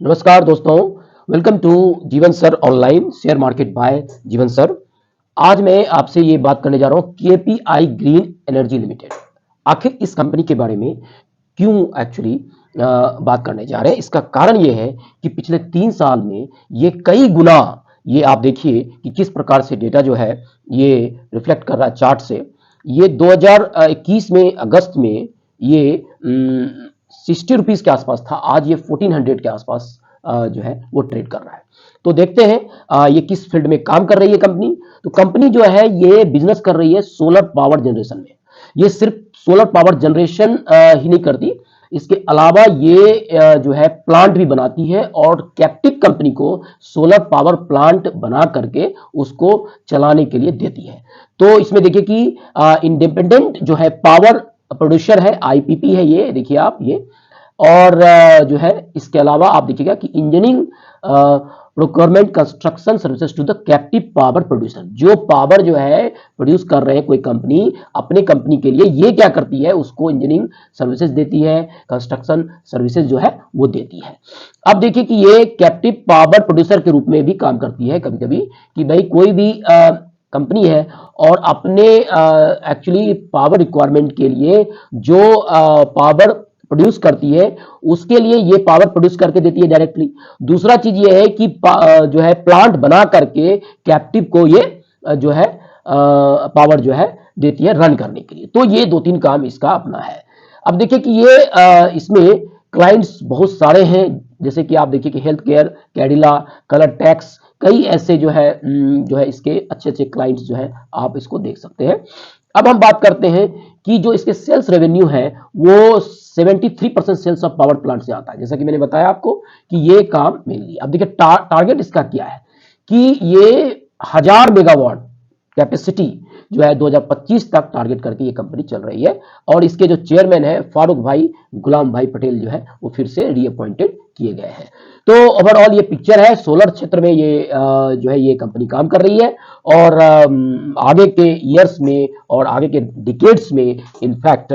नमस्कार दोस्तों, welcome to Jeevan sir online share market by Jeevan sir. आज मैं आपसे ये बात करने जा रहा हूँ केपीआई ग्रीन एनर्जी लिमिटेड। आखिर इस कंपनी के बारे में क्यों एक्चुअली बात करने जा रहे हैं। इसका कारण ये है कि पिछले 3 साल में ये कई गुना, ये आप देखिए कि किस प्रकार से डेटा जो है ये रिफ्लेक्ट कर रहा है चार्ट से। ये 2021 में अगस्त में ये 60 रुपीज के आसपास था, आज ये 1400 के आसपास जो है वो ट्रेड कर रहा है। तो देखते हैं ये किस फील्ड में काम कर रही है कंपनी। तो कंपनी जो है ये बिजनेस कर रही है सोलर पावर जनरेशन में। ये सिर्फ सोलर पावर जनरेशन ही नहीं करती, इसके अलावा ये जो है प्लांट भी बनाती है और कैप्टिव कंपनी को सोलर पावर प्लांट बना करके उसको चलाने के लिए देती है। तो इसमें देखिए कि इंडिपेंडेंट जो है पावर प्रोड्यूसर है, आईपीपी है, ये देखिए आप ये। और जो है इसके अलावा आप देखिएगा कि engineering procurement construction services to the captive power producer. जो पावर जो है प्रोड्यूस कर रहे हैं कोई कंपनी अपने कंपनी के लिए, ये क्या करती है, उसको इंजीनियरिंग सर्विसेज देती है, कंस्ट्रक्शन सर्विसेज जो है वो देती है। अब देखिए कि ये कैप्टिव पावर प्रोड्यूसर के रूप में भी काम करती है कभी कभी, कि भाई कोई भी कंपनी है और अपने एक्चुअली पावर रिक्वायरमेंट के लिए जो पावर प्रोड्यूस करती है उसके लिए ये पावर प्रोड्यूस करके देती है डायरेक्टली। दूसरा चीज ये है कि जो है प्लांट बना करके कैप्टिव को ये जो है पावर जो है देती है रन करने के लिए। तो ये 2-3 काम इसका अपना है। अब देखिए कि ये इसमें क्लाइंट्स बहुत सारे हैं, जैसे कि आप देखिए कि health care, Cadila, colour tax, कई ऐसे जो है इसके अच्छे अच्छे क्लाइंट्स जो है आप इसको देख सकते हैं। अब हम बात करते हैं कि जो इसके सेल्स रेवेन्यू है वो 73% सेल्स ऑफ पावर प्लांट से आता है। जैसा कि मैंने बताया आपको कि ये काम मेनली, अब देखिए टारगेट इसका क्या है कि ये 1000 मेगावाट कैपेसिटी जो है 2025 तक टारगेट करके ये कंपनी चल रही है। और इसके जो चेयरमैन है फारूक भाई गुलाम भाई पटेल जो है वो फिर से रीअपॉइंटेड किए गए हैं। तो ओवरऑल ये पिक्चर है, सोलर क्षेत्र में ये जो है ये कंपनी काम कर रही है और आगे के ईयर्स में और आगे के डिकेड्स में इनफैक्ट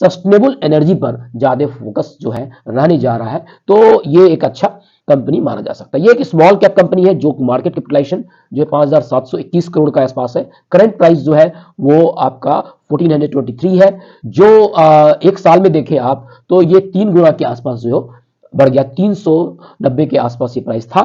सस्टेनेबल एनर्जी पर ज्यादा फोकस जो है रहने जा रहा है। तो ये एक अच्छा कंपनी माना जा सकता है। ये एक स्मॉल कैप कंपनी है जो मार्केट कैपिटलाइजेशन जो है 5721 करोड़ का आसपास है। करंट प्राइस जो है वो आपका 1423 है, जो एक साल में देखें आप तो ये 3 गुना के आसपास जो बढ़ गया। 390 के आसपास ये प्राइस था,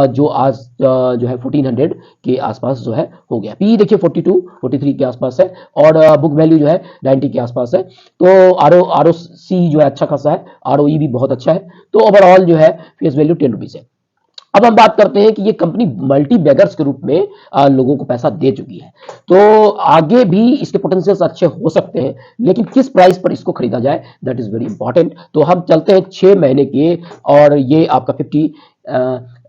जो आज जो है 1400 के आसपास जो है हो गया। पी देखिए 42-43 के आसपास है और बुक वैल्यू जो है 90 के आसपास है। तो आर सी जो है अच्छा खासा है, ROE भी बहुत अच्छा है। तो ओवरऑल जो है फेस वैल्यू 10 रुपीज है। अब हम बात करते हैं कि ये कंपनी मल्टी बैगर्स के रूप में लोगों को पैसा दे चुकी है। तो आगे भी इसके पोटेंशियल्स अच्छे हो सकते हैं, लेकिन किस प्राइस पर इसको खरीदा जाए दैट इज वेरी इंपॉर्टेंट। तो हम चलते हैं 6 महीने के, और ये आपका 50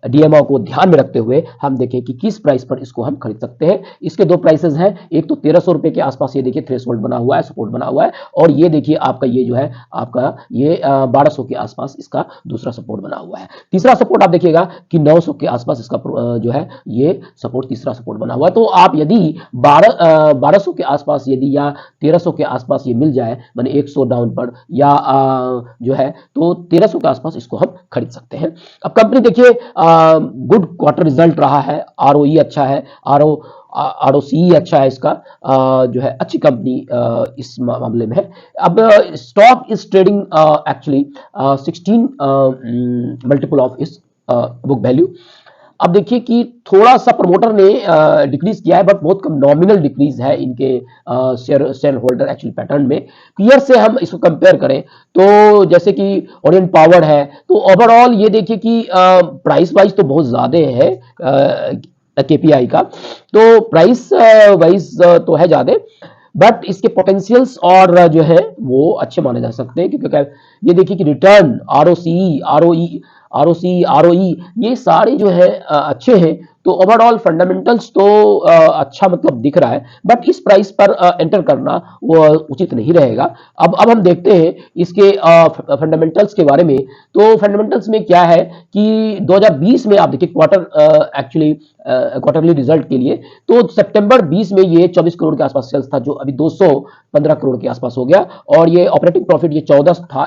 डीएमओ को ध्यान में रखते हुए हम देखें कि किस प्राइस पर इसको हम खरीद सकते हैं। इसके दो प्राइसेस हैं, एक तो 1300 रुपए के आसपास ये देखिए थ्रेशोल्ड बना हुआ है, सपोर्ट बना हुआ है, और ये देखिए आपका ये जो है आपका ये 1200 के आसपास इसका दूसरा सपोर्ट बना हुआ है। तीसरा सपोर्ट आप देखिएगा कि 900 के आसपास इसका जो है ये सपोर्ट, तीसरा सपोर्ट बना हुआ है। तो आप यदि 1200 के आसपास यदि या 1300 के आसपास ये मिल जाए, माने 100 डाउन पर या जो है तो 1300 के आसपास इसको हम खरीद सकते हैं। अब कंपनी देखिए गुड क्वार्टर रिजल्ट रहा है, ROE अच्छा है, ROCE अच्छा है इसका, जो है अच्छी कंपनी इस मामले में है। अब stock is trading actually 16 multiple of इस बुक वैल्यू। अब देखिए कि थोड़ा सा प्रमोटर ने डिक्रीज किया है, बट बहुत कम नॉमिनल डिक्रीज है इनके शेयर होल्डर एक्चुअली पैटर्न में। पीयर से हम इसको कंपेयर करें तो जैसे कि ओरिएंट पावर है, तो ओवरऑल ये देखिए कि प्राइस वाइज तो बहुत ज्यादा है केपीआई का, तो प्राइस वाइज तो है ज्यादा, बट इसके पोटेंशियल्स और जो है वो अच्छे माने जा सकते हैं, क्योंकि ये देखिए कि रिटर्न, ROE ये सारे जो है अच्छे हैं। तो ओवरऑल फंडामेंटल्स तो अच्छा मतलब दिख रहा है, बट इस प्राइस पर एंटर करना वो उचित नहीं रहेगा। अब हम देखते हैं इसके फंडामेंटल्स के बारे में। तो फंडामेंटल्स में क्या है कि 2020 में आप देखिए क्वार्टर एक्चुअली क्वार्टरली रिजल्ट के लिए, तो सितंबर 20 में ये 24 करोड़ के आसपास सेल्स था, जो अभी 215 करोड़ के आसपास हो गया, और ये ऑपरेटिंग प्रॉफिट ये 14 था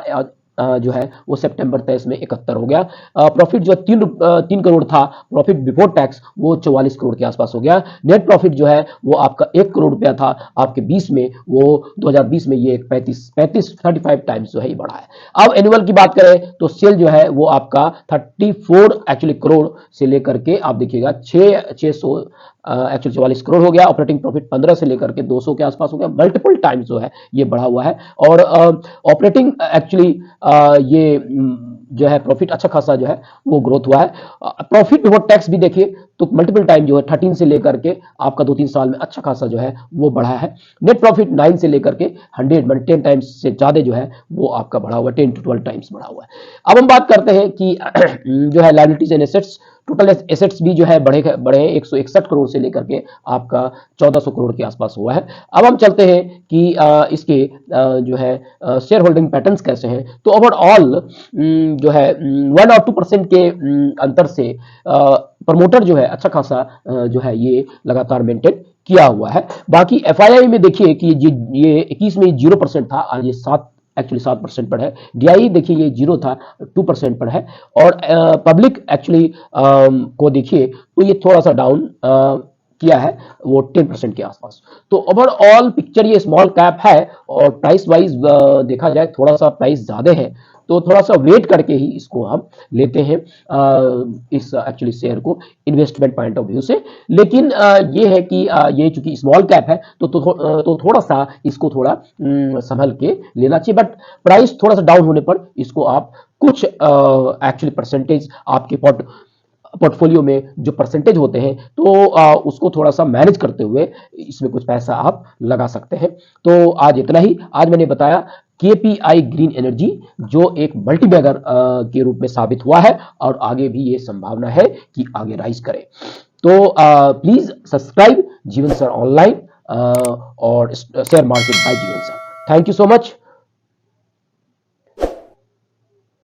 जो है वो सितंबर 23 में 71 हो गया। प्रॉफिट जो 3 करोड़ था, प्रॉफिट बिफोर टैक्स, वो 44 करोड़ के आसपास हो गया। नेट प्रॉफिट जो है वो आपका 1 करोड़ रुपया था आपके 20 में, वो 2020 में ये 35 टाइम्स जो है ये बढ़ा है। अब एनुअल की बात करें तो सेल जो है वो आपका 34 एक्चुअली करोड़ से लेकर के आप देखिएगा 600 एक्चुअली 44 करोड़ हो गया। ऑपरेटिंग प्रॉफिट 15 से लेकर के 200 के आसपास हो गया। मल्टीपल टाइम्स जो है ये बढ़ा हुआ है। और ऑपरेटिंग एक्चुअली ये जो है प्रॉफिट अच्छा खासा जो है वो ग्रोथ हुआ है। प्रॉफिट बिफोर टैक्स भी देखिए तो मल्टीपल टाइम जो है 13 से लेकर के आपका 2-3 साल में अच्छा खासा जो है वो बढ़ा है। नेट प्रॉफिट 9 से लेकर के 10 टाइम्स से ज्यादा जो है वो आपका बढ़ा हुआ है, 10 to 12 टाइम्स बढ़ा हुआ है। अब हम बात करते हैं कि जो है liabilities and assets, total assets भी जो है बढ़े 161 करोड़ से लेकर के आपका 1400 करोड़ के आसपास हुआ है। अब हम चलते हैं कि इसके जो है शेयर होल्डिंग पैटर्न्स कैसे हैं। तो ओवरऑल जो है 1 और 2% के अंतर से प्रमोटर जो है अच्छा खासा जो है ये लगातार मेंटेन किया हुआ है। बाकी एफआईआई में देखिए कि ये 21 में 0% था, आज ये 7% पर है। डीआई देखिए ये 0 था, 2% पर है। और पब्लिक एक्चुअली को देखिए तो ये थोड़ा सा डाउन किया है, वो 10% के आसपास। तो ओवरऑल पिक्चर ये स्मॉल कैप है और प्राइस वाइज देखा जाए थोड़ा सा प्राइस ज्यादा है, तो थोड़ा सा वेट करके ही इसको हम लेते हैं इस एक्चुअली शेयर को इन्वेस्टमेंट पॉइंट ऑफ व्यू से। लेकिन ये है कि ये चूंकि स्मॉल कैप है तो थोड़ा सा इसको थोड़ा संभल के लेना चाहिए। बट प्राइस थोड़ा सा डाउन होने पर इसको आप कुछ एक्चुअली परसेंटेज आपके पोर्टफोलियो में जो परसेंटेज होते हैं तो उसको थोड़ा सा मैनेज करते हुए इसमें कुछ पैसा आप लगा सकते हैं। तो आज इतना ही। आज मैंने बताया केपीआई ग्रीन एनर्जी जो एक मल्टीबैगर के रूप में साबित हुआ है और आगे भी ये संभावना है कि आगे राइज करे। तो प्लीज सब्सक्राइब जीवन सर ऑनलाइन और share market by Jeevan sir. Thank you so much.